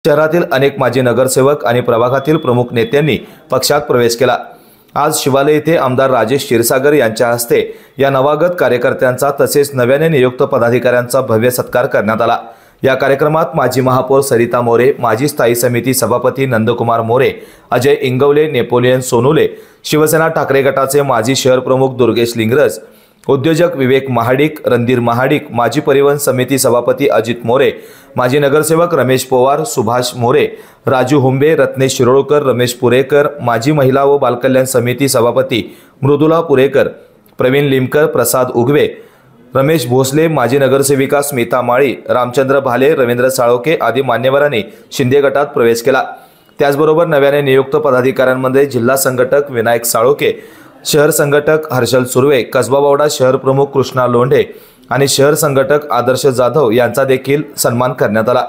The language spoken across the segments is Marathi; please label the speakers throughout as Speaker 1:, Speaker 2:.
Speaker 1: शहरातील अनेक माजी नगरसेवक आणि प्रभागातील प्रमुख नेत्यांनी पक्षात प्रवेश केला। आज शिवालय येथे आमदार राजेश क्षीरसागर यांच्या हस्ते या नवागत कार्यकर्त्यांचा तसेच नव्याने नियुक्त पदाधिकाऱ्यांचा भव्य सत्कार करण्यात आला। या कार्यक्रमात माजी महापौर सरिता मोरे, माजी स्थायी समिती सभापती नंदकुमार मोरे, अजय इंगवले, नेपोलियन सोनुले, शिवसेना ठाकरे गटाचे माजी शहर प्रमुख दुर्गेश लिंगरज, उद्योजक विवेक महाडिक, रणधीर महाडिक, माजी परिवहन समिती सभापती अजित मोरे, माजी नगरसेवक रमेश पवार, सुभाष मोरे, राजू हुंबे, रत्नेश शिरोळकर, रमेश पुरेकर, माजी महिला व बालकल्याण समिती सभापती मृदुला पुरेकर, प्रवीण लिमकर, प्रसाद उगवे, रमेश भोसले, माजी नगरसेविका स्मिता माळी, रामचंद्र भाले, रवींद्र साळोके आदी मान्यवरांनी शिंदे गटात प्रवेश केला। त्याचबरोबर नव्याने नियुक्त पदाधिकाऱ्यांमध्ये जिल्हा संघटक विनायक साळोके, शहर संघटक हर्षल सुर्वे, कसबा बावडा शहर प्रमुख कृष्णा लोंढे आणि शहर संघटक आदर्श जाधव यांचा देखील सन्मान करण्यात आला।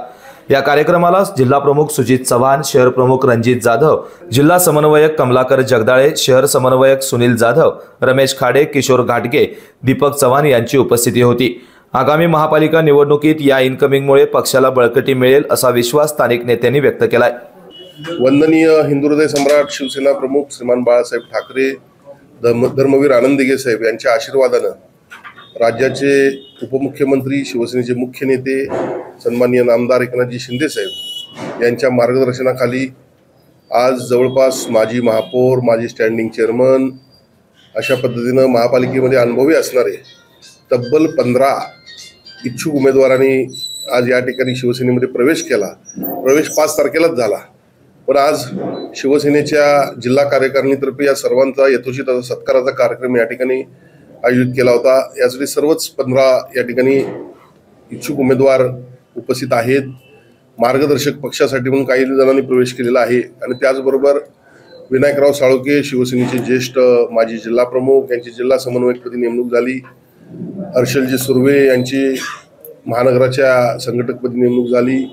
Speaker 1: या कार्यक्रमाला जिल्हा प्रमुख सुजित चव्हाण, शहर प्रमुख रणजित जाधव, जिल्हा समन्वयक कमलाकर जगदाळे, शहर समन्वयक सुनील जाधव, रमेश खाडे, किशोर घाटगे, दीपक चव्हाण यांची उपस्थिती होती। आगामी महापालिका निवडणुकीत या इन्कमिंगमुळे पक्षाला बळकटी मिळेल असा विश्वास स्थानिक नेत्यांनी व्यक्त केलाय।
Speaker 2: वंदनीय हिंदू हृदय सम्राट शिवसेना प्रमुख श्रीमान बाळासाहेब ठाकरे, धर्मवीर आनंद दिघे साहेब यांच्या आशीर्वादानं राज्याचे उपमुख्यमंत्री, शिवसेनेचे मुख्य नेते सन्माननीय आमदार एकनाथजी शिंदे साहेब यांच्या मार्गदर्शनाखाली आज जवळपास माजी महापौर, माजी स्टँडिंग चेअरमन अशा पद्धतीनं महापालिकेमध्ये अनुभवी असणारे तब्बल 15 इच्छुक उमेदवारांनी आज या ठिकाणी शिवसेनेमध्ये प्रवेश केला। प्रवेश 5 तारखेलाच झाला, पण आज शिवसेनेच्या जिल्हा कार्यकारिणीतर्फे या सर्वांचा यथोचित सत्काराचा कार्यक्रम या ठिकाणी आयोजित केला होता। यासाठी सर्वच 15 या ठिकाणी इच्छुक उमेदवार उपस्थित आहेत। मार्गदर्शक पक्षासाठी म्हणून काही जणांनी प्रवेश केलेला आहे आणि त्याचबरोबर विनायकराव साळोके, शिवसेनेचे ज्येष्ठ माजी जिल्हा प्रमुख यांची जिल्हा समन्वयकपदी नेमणूक झाली। हर्षलजी सुर्वे यांची महानगराच्या संघटकपदी नेमणूक झाली।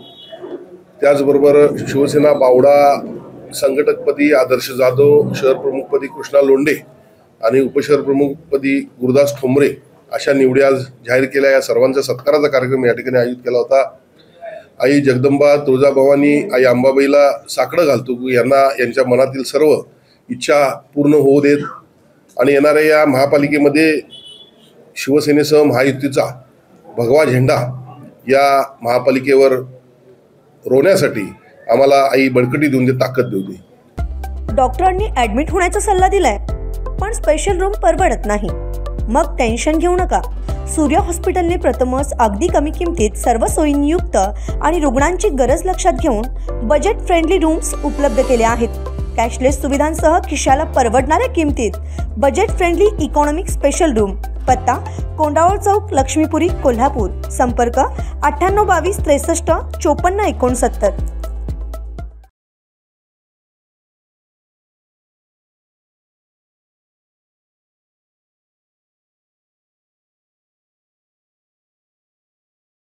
Speaker 2: त्याचबरोबर शिवसेना बावडा संघटकपदी आदर्श जाधव, शहर प्रमुखपदी कृष्णा लोंढे आणि उपशहर प्रमुखपदी गुरुदास ठोंबरे अशा निवडी आज जाहीर केल्या। या सर्वांचा सत्काराचा कार्यक्रम या ठिकाणी आयोजित केला होता। आई जगदंबा, तुळजाभवानी, आई अंबाबाईला साकडं घालतो यांना यांच्या मनातील सर्व इच्छा पूर्ण होऊ देत आणि येणाऱ्या या महापालिकेमध्ये शिवसेनेसह महायुतीचा भगवा झेंडा या महापालिकेवर रोवण्यासाठी आम्हाला आई बळकटी देऊन दे, ताकद देऊ दे।
Speaker 3: डॉक्टरांनी ऍडमिट होण्याचा सल्ला दिलाय, पण स्पेशल रूम परवडत नाही। मग टेन्शन घेऊ नका। सूर्या हॉस्पिटलने प्रथमच अगदी कमी किमतीत सर्व सोयींयुक्त आणि रुग्णांची गरज लक्षात घेऊन बजेट फ्रेंडली रूम्स उपलब्ध केले आहेत। कॅशलेस सुविधांसह खिशाला परवडणाऱ्या किमतीत budget friendly economic special room. पत्ता कोंडावळ चौक, लक्ष्मीपुरी, कोल्हापूर। संपर्क 98 22 63 54 69।